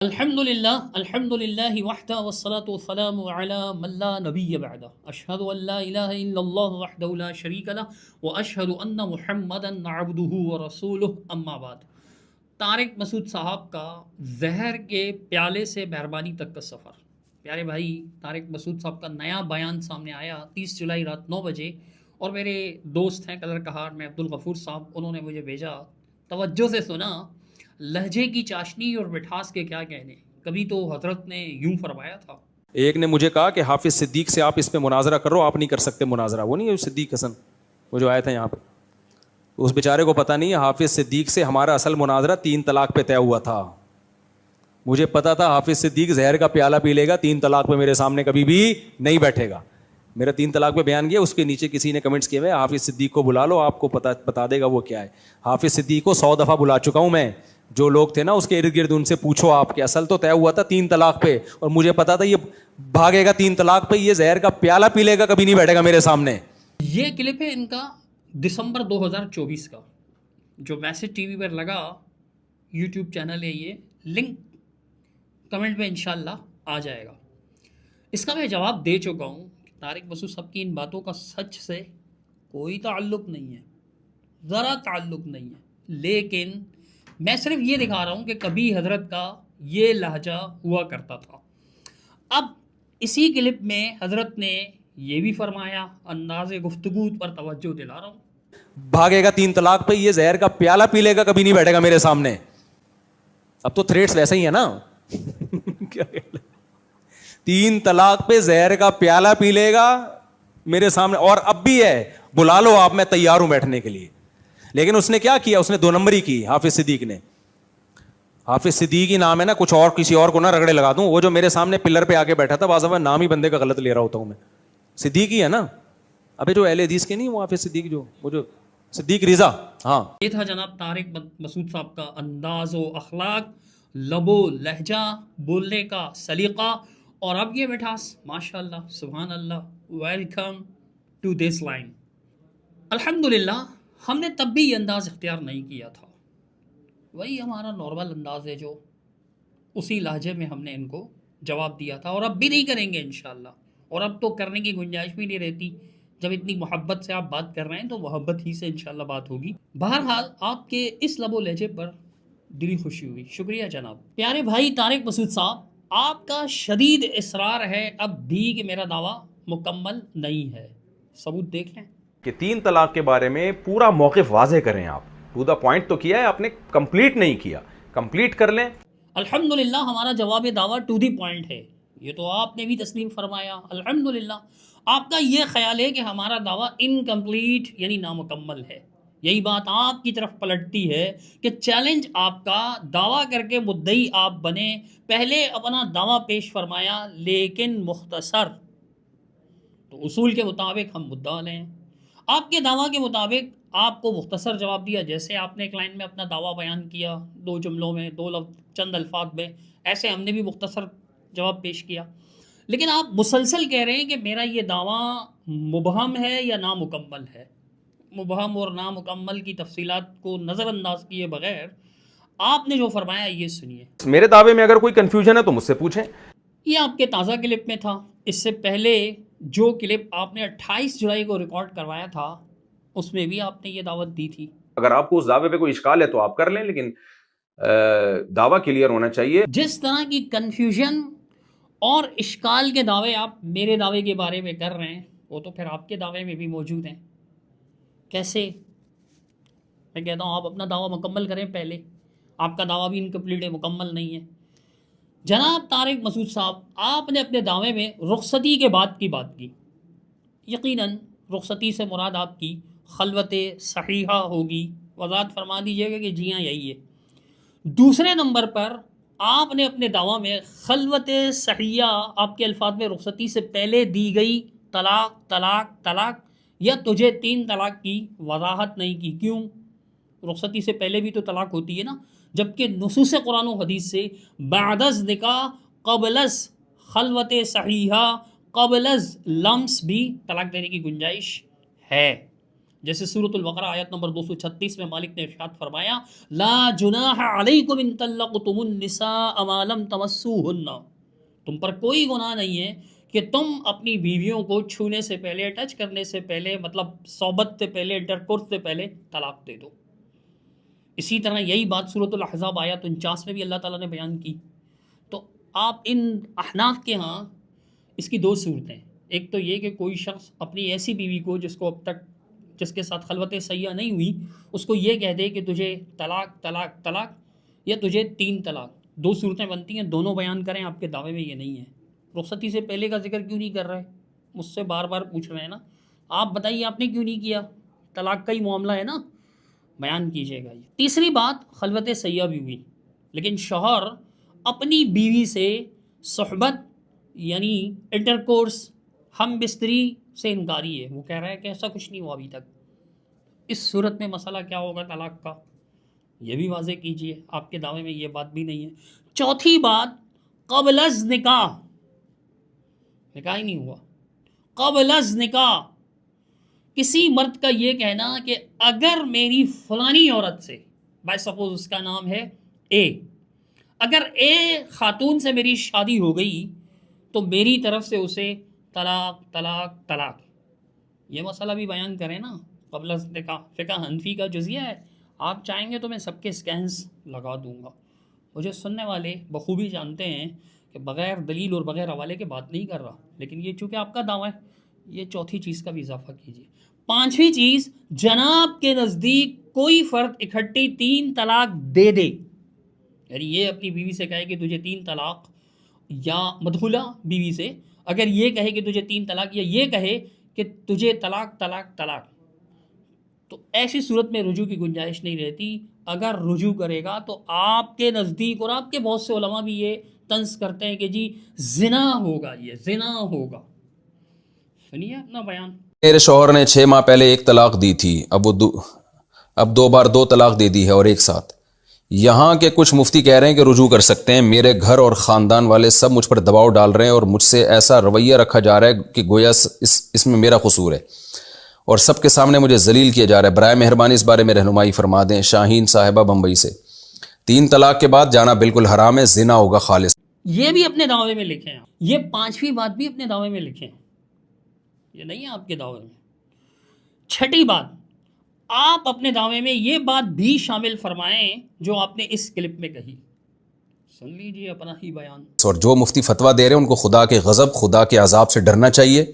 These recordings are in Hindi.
अल्हम्दुलिल्लाह वहदा वस्सलातु वस्सलामु अला मन ला नबिय्य बअदा अशहदु अन ला इलाहा इल्लल्लाह वहदहु ला शरीका लह व अशहदु अन्न मुहम्मदन अब्दुहु व रसूलुहु अम्मा बाद। तारिक मसूद साहब का जहर के प्याले से मेहरबानी तक का सफ़र। प्यारे भाई, तारिक मसूद साहब का नया बयान सामने आया 30 जुलाई रात 9 बजे, और मेरे दोस्त हैं कलर कहार में अब्दुल गफूर साहब, उन्होंने मुझे भेजा। तवज्जो से सुना। लहजे की चाशनी और मिठास के क्या कहने। कभी तो हजरत ने यूं फरमाया था। एक ने मुझे कहा कि हाफिज सिद्दीक से आप इस पे मुनाजरा करो, आप नहीं कर सकते मुनाजरा। वो नहीं है सिद्दीक हसन, वो जो आया था यहाँ पे, उस बेचारे को पता नहीं है हाफिज सिद्दीक से हमारा असल मुनाजरा 3 तलाक पे तय हुआ था। मुझे पता था हाफिज सिद्दीक जहर का प्याला पी लेगा, 3 तलाक पे मेरे सामने कभी भी नहीं बैठेगा। मेरा 3 तलाक पे बयान किया, उसके नीचे किसी ने कमेंट्स किए हुए हाफिज सिद्दीक को बुला लो, आपको बता देगा वो क्या है। हाफिज सिद्दीक को 100 दफ़ा बुला चुका हूँ मैं। जो लोग थे ना उसके इर्द गिर्द, उनसे पूछो आपके असल तो तय हुआ था 3 तलाक पे, और मुझे पता था ये भागेगा 3 तलाक पे, ये जहर का प्याला पी लेगा, कभी नहीं बैठेगा मेरे सामने। ये क्लिप है इनका दिसंबर 2024 का, जो मैसेज टीवी पर लगा। यूट्यूब चैनल है ये, लिंक कमेंट में इंशाल्लाह आ जाएगा। इसका मैं जवाब दे चुका हूँ कि तारिक मसूद साहब की इन बातों का सच से कोई ताल्लुक़ नहीं है, ज़रा ताल्लुक़ नहीं है। लेकिन मैं सिर्फ ये दिखा रहा हूँ कि कभी हजरत का ये लहजा हुआ करता था। अब इसी क्लिप में हजरत ने ये भी फरमाया, अंदाज़े गुफ्तगू पर तवज्जो दिला रहा हूँ। भागेगा 3 तलाक पे, ये जहर का प्याला पी लेगा, कभी नहीं बैठेगा मेरे सामने। अब तो थ्रेट्स वैसे ही है ना क्या 3 तलाक पे जहर का प्याला पी लेगा मेरे सामने, और अब भी है, बुला लो आप, मैं तैयार हूं बैठने के लिए। लेकिन उसने क्या किया, उसने 2 नंबरी की हाफिज सिद्दीक ने। हाफिज सिद्दीक ही नाम है ना, कुछ और किसी और को ना रगड़े लगा दूं। वो जो मेरे सामने पिलर पे आके बैठा था, बाज़ नाम ही बंदे का गलत ले रहा होता हूं मैं। सिद्दीक ही है ना, अबे जो अहले हदीस के नहीं, वो हाफिज सिद्दीक, जो वो जो सिद्दीक रिजा। हाँ, ये था जनाब तारिक मसूद साहब का अंदाज़ो अखलाक, लबो लहजा, बोलने का सलीका, और अब ये मिठास। माशाल्लाह, सुभान अल्लाह, वेलकम टू दिस लाइन। अल्हम्दुलिल्लाह, हमने तब भी ये अंदाज़ इख्तियार नहीं किया था। वही हमारा नॉर्मल अंदाज़ है, जो उसी लहजे में हमने इनको जवाब दिया था, और अब भी नहीं करेंगे इंशाल्लाह। और अब तो करने की गुंजाइश भी नहीं रहती। जब इतनी मोहब्बत से आप बात कर रहे हैं तो मोहब्बत ही से इंशाल्लाह बात होगी। बहरहाल, आपके इस लबो लहजे पर दिली खुशी हुई, शुक्रिया जनाब। प्यारे भाई तारिक मसूद साहब, आपका शदीद इसरार है अब भी कि मेरा दावा मुकम्मल नहीं है। सबूत देख लें कि 3 तलाक के बारे में पूरा मौक़िफ़ वाज़ेह करें। आप टू द पॉइंट तो किया है आपने, कंप्लीट नहीं किया, कंप्लीट कर लें। अल्हम्दुलिल्लाह, हमारा जवाब दावा टू दी पॉइंट है। ये तो आपने भी तस्लीम फरमाया, अल्हम्दुलिल्लाह। आपका ये ख्याल है कि हमारा दावा इनकम्प्लीट यानी नामुकम्मल है। यही बात आपकी तरफ पलटती है कि चैलेंज आपका, दावा करके मुद्दई आप बने। पहले अपना दावा पेश फरमाया, लेकिन मुख्तसर, तो उसूल के मुताबिक हम मुद्दा लें। आपके दावा के मुताबिक आपको मुख्तसर जवाब दिया, जैसे आपने एक लाइन में अपना दावा बयान किया, 2 जुमलों में, 2 चंद अल्फाज में, ऐसे हमने भी मुख्तसर जवाब पेश किया। लेकिन आप मुसलसल कह रहे हैं कि मेरा ये दावा मुबहम है या नामुकम्मल है। मुबहम और नामुकम्मल की तफसीलात को नज़रअंदाज किए बगैर आपने जो फरमाया ये सुनिए। मेरे दावे में अगर कोई कंफ्यूजन है तो मुझसे पूछें। ये आपके ताज़ा क्लिप में था। इससे पहले जो क्लिप आपने 28 जुलाई को रिकॉर्ड करवाया था, उसमें भी आपने ये दावत दी थी। अगर आपको उस दावे पे कोई इश्काल है तो आप कर लें, लेकिन दावा क्लियर होना चाहिए। जिस तरह की कन्फ्यूजन और इश्काल के दावे आप मेरे दावे के बारे में कर रहे हैं, वो तो फिर आपके दावे में भी मौजूद हैं। कैसे? मैं कहता हूँ आप अपना दावा मुकम्मल करें पहले। आपका दावा भी इनकम्प्लीट है, मुकम्मल नहीं है। जनाब तारिक मसूद साहब, आपने अपने दावे में रुखसती के बाद की बात की। यकीनन रुखसती से मुराद आपकी खलवत सहीहा होगी। वज़ाहत फरमा दीजिएगा कि जी हाँ यही है। दूसरे नंबर पर आपने अपने दावा में खलवत सहिया, आपके अल्फाज में रुखसती से पहले दी गई तलाक तलाक तलाक या तुझे 3 तलाक की वजाहत नहीं की। क्यों? रुखसती से पहले भी तो तलाक होती है ना, जबकि नुसूस कुरान व हदीस से बादज़ निकाह क़ब्लज़ खलवत सहीहा क़ब्लज़ लम्स भी तलाक देने की गुंजाइश है। जैसे सूरतुल बकरा आयत नंबर 236 में मालिक ने इरशाद फरमाया, ला जुनाह अलैकुम इन तल्लक़्तुमुन निसा मा लम तमस्सूहुन्ना, तुम पर कोई गुनाह नहीं है कि तुम अपनी बीवियों को छूने से पहले, टच करने से पहले, मतलब सोबत से पहले, इंटरकोर्स से पहले तलाक दे दो। इसी तरह यही बात सूरतुल अहज़ाब आयत 49 में भी अल्लाह ताला ने बयान की। तो आप इन अहनाफ के यहाँ इसकी दो सूरतें, एक तो ये कि कोई शख्स अपनी ऐसी बीवी को जिसको अब तक जिसके साथ खलवत सैया नहीं हुई, उसको ये कह दे कि तुझे तलाक तलाक तलाक या तुझे 3 तलाक, दो सूरतें बनती हैं, दोनों बयान करें। आपके दावे में ये नहीं है। रुखसती से पहले का जिक्र क्यों नहीं कर रहे? मुझसे बार बार पूछ रहे हैं ना, आप बताइए आपने क्यों नहीं किया? तलाक का ही मामला है ना, बयान कीजिएगा। ये तीसरी बात, खलवत सैया भी हुई लेकिन शौहर अपनी बीवी से सोहबत यानी इंटरकोर्स, हम बिस्तरी से इनकारी है। वो कह रहा है कि ऐसा कुछ नहीं हुआ अभी तक। इस सूरत में मसला क्या होगा तलाक का, ये भी वाज़े कीजिए। आपके दावे में ये बात भी नहीं है। चौथी बात, क़ब्लज़ निकाह, निकाह ही नहीं हुआ, क़ब्लज़ निकाह, किसी मर्द का ये कहना कि अगर मेरी फलानी औरत से, बाय सपोज उसका नाम है ए, अगर ए खातून से मेरी शादी हो गई तो मेरी तरफ से उसे तलाक तलाक तलाक, ये मसला भी बयान करें ना। क़ब्लज़ निकाह फ़िक़्ह हनफ़ी का जुज़िया है। आप चाहेंगे तो मैं सबके स्कैन्स लगा दूंगा। मुझे सुनने वाले बखूबी जानते हैं कि बग़ैर दलील और बग़ैर हवाले के बात नहीं कर रहा, लेकिन ये चूँकि आपका दावा है, ये चौथी चीज़ का भी इजाफ़ा कीजिए। पाँचवीं चीज़, जनाब के नज़दीक कोई फ़र्द इकट्ठी 3 तलाक दे दे, यानी ये अपनी बीवी से कहे कि तुझे 3 तलाक, या मदखुला बीवी से अगर ये कहे कि तुझे 3 तलाक, या ये कहे कि तुझे तलाक तलाक तलाक, तो ऐसी सूरत में रुजू की गुंजाइश नहीं रहती। अगर रुजू करेगा तो आपके नज़दीक और आपके बहुत से उलमा भी ये तंस करते हैं कि जी जिना होगा, ये जिना होगा। सुनिए अपना बयान। मेरे शौहर ने 6 माह पहले 1 तलाक दी थी, अब 2 बार 2 तलाक दे दी है और एक साथ। यहाँ के कुछ मुफ्ती कह रहे हैं कि रुजू कर सकते हैं। मेरे घर और ख़ानदान वाले सब मुझ पर दबाव डाल रहे हैं और मुझसे ऐसा रवैया रखा जा रहा है कि गोया इसमें मेरा कसूर है और सबके सामने मुझे जलील किया जा रहा है। बराए मेहरबानी इस बारे में रहनुमाई फरमा दें। शाहीन साहिबा बम्बई से। 3 तलाक के बाद जाना बिल्कुल हराम है, जिना होगा खालिस। ये भी अपने दावे में लिखें आप। ये 5वीं बात भी अपने दावे में लिखें, ये नहीं है आपके दावे में। 6ठी बात, आप अपने दावे में ये बात भी शामिल फरमाएं जो आपने इस क्लिप में कही। सुन लीजिए अपना ही बयान। और जो मुफ्ती फतवा दे रहे हैं उनको खुदा के गज़ब, खुदा के अजाब से डरना चाहिए।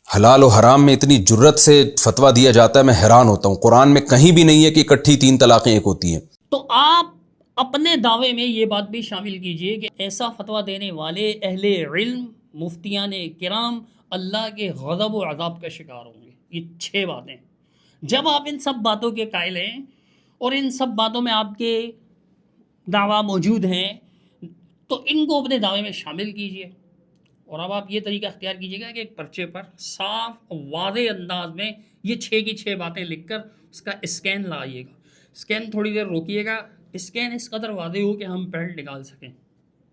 हलाल और हराम में इतनी जुर्रत से फतवा दिया जाता है, मैं हैरान होता हूँ। कुरान में कहीं भी नहीं है कि इकट्ठी 3 तलाक़ें एक होती हैं। तो आप अपने दावे में ये बात भी शामिल कीजिए कि ऐसा फतवा देने वाले अहले इल्म, मुफ्तियान किराम अल्लाह के गज़ब और अज़ाब का शिकार होंगे। ये 6 बातें। जब आप इन सब बातों के कायल हैं और इन सब बातों में आपके दावा मौजूद हैं, तो इनको अपने दावे में शामिल कीजिए। और अब आप ये तरीका अख्तियार कीजिएगा कि एक पर्चे पर साफ वाज़े अंदाज में ये 6 की 6 बातें लिखकर उसका स्कैन लगाइएगा। स्कैन थोड़ी देर रोकिएगा, स्कैन इस कदर वाज़े हो कि हम प्रिंट निकाल सकें।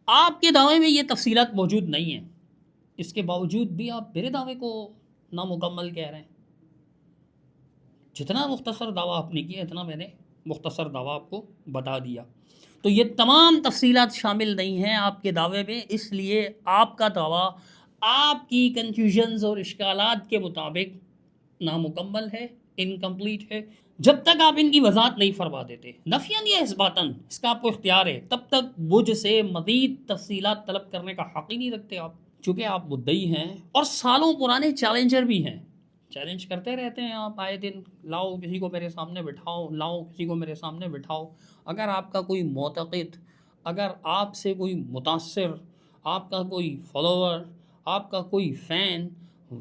आपके दावे में ये तफसीलात मौजूद नहीं हैं, इसके बावजूद भी आप मेरे दावे को नामुकम्मल कह रहे हैं। जितना मुख्तसर दावा आपने किया इतना मैंने मुख्तसर दावा आपको बता दिया। तो ये तमाम तफसीलात शामिल नहीं हैं आपके दावे में, इसलिए आपका दावा आपकी कन्फ्यूजन्स और इश्कालात के मुताबिक नामुकम्मल है, इनकम्प्लीट है। जब तक आप इनकी वजाहत नहीं फरमा देते, नफियन या इस्बातन, इसका आपको इख्तियार है, तब तक मुझसे मज़ीद तफसीलात तलब करने का हक़ ही नहीं रखते आप। चूँकि आप मुद्दई हैं और सालों पुराने चैलेंजर भी हैं, चैलेंज करते रहते हैं आप आए दिन, लाओ किसी को मेरे सामने बिठाओ, लाओ किसी को मेरे सामने बिठाओ। अगर आपका कोई मोतक़िद, अगर आपसे कोई मुतासिर, आपका कोई फॉलोवर, आपका कोई फ़ैन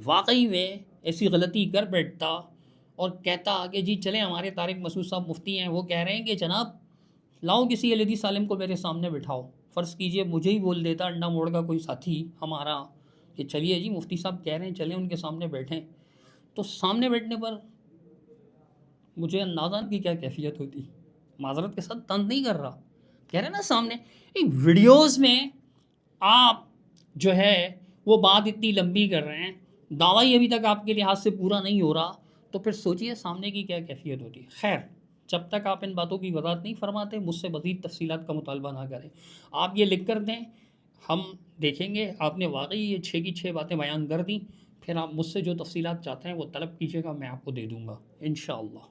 वाकई में ऐसी गलती कर बैठता और कहता कि जी चले हमारे तारिक मसूद साहब मुफ्ती हैं, वो कह रहे हैं कि जनाब लाओ किसी अलीदी सालिम को मेरे सामने बिठाओ। फ़र्ज़ कीजिए मुझे ही बोल देता अंडा मोड़ का कोई साथी हमारा कि चलिए जी मुफ्ती साहब कह रहे हैं चलें उनके सामने बैठें, तो सामने बैठने पर मुझे अंदाज़ा की क्या कैफियत होती। माज़रत के साथ तंज नहीं कर रहा, कह रहे हैं ना सामने एक वीडियोज़ में आप जो है वो बात इतनी लंबी कर रहे हैं, दावा ही अभी तक आपके लिहाज से पूरा नहीं हो रहा, तो फिर सोचिए सामने की क्या कैफियत होती है। खैर, जब तक आप इन बातों की वजाहत नहीं फरमाते, मुझसे मज़ीद तफसीलात का मुतालबा ना करें। आप ये लिख कर दें, हम देखेंगे। आपने वाकई ये 6 की 6 बातें बयान कर दी, फिर आप मुझसे जो तफसीलात चाहते हैं वो तलब कीजिएगा, मैं आपको दे दूँगा इंशाअल्लाह।